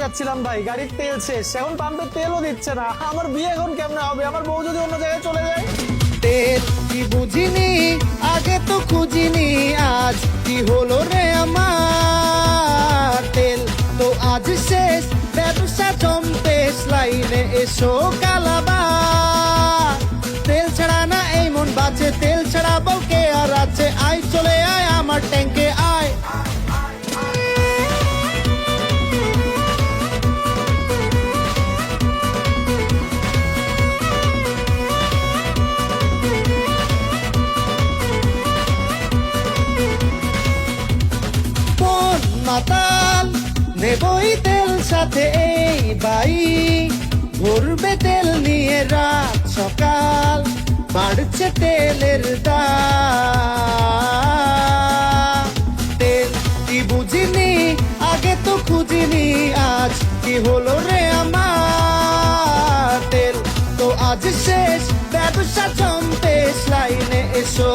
যাচ্ছিলাম ভাই, গাড়ির তেল শেষ, এখন পাম্পে তেলও দিচ্ছে না। আমার বিয়ে এখন কেমনে হবে? আমার বউ যদি অন্য জায়গায় চলে যায়। তেল কি বুঝিনি, আগে তো খুঁজিনি, আজ কি হলো রে আমার। তেল তো আজ শেষ, ব্যবসা জমতেস, লাইনে এসো কালাবার। তেল ছাড়া না এই মন বাঁচে, তেল ছাড়া বলকে আর আছে। আয় চলে আয় আমার ট্যাঙ্কে আয়। মাতাল নেবই তেল সাথে এই বাই, ঘুরবে তেল নিয়ে রাত সকাল, বাড়ছে তেলের দাম। তেল কি বুঝিনি, আগে তো খুঁজিনি, আজ কি হলো রে আমার। তেল তো আজ শেষ, ব্যবসা জমতেস, লাইনে এসো।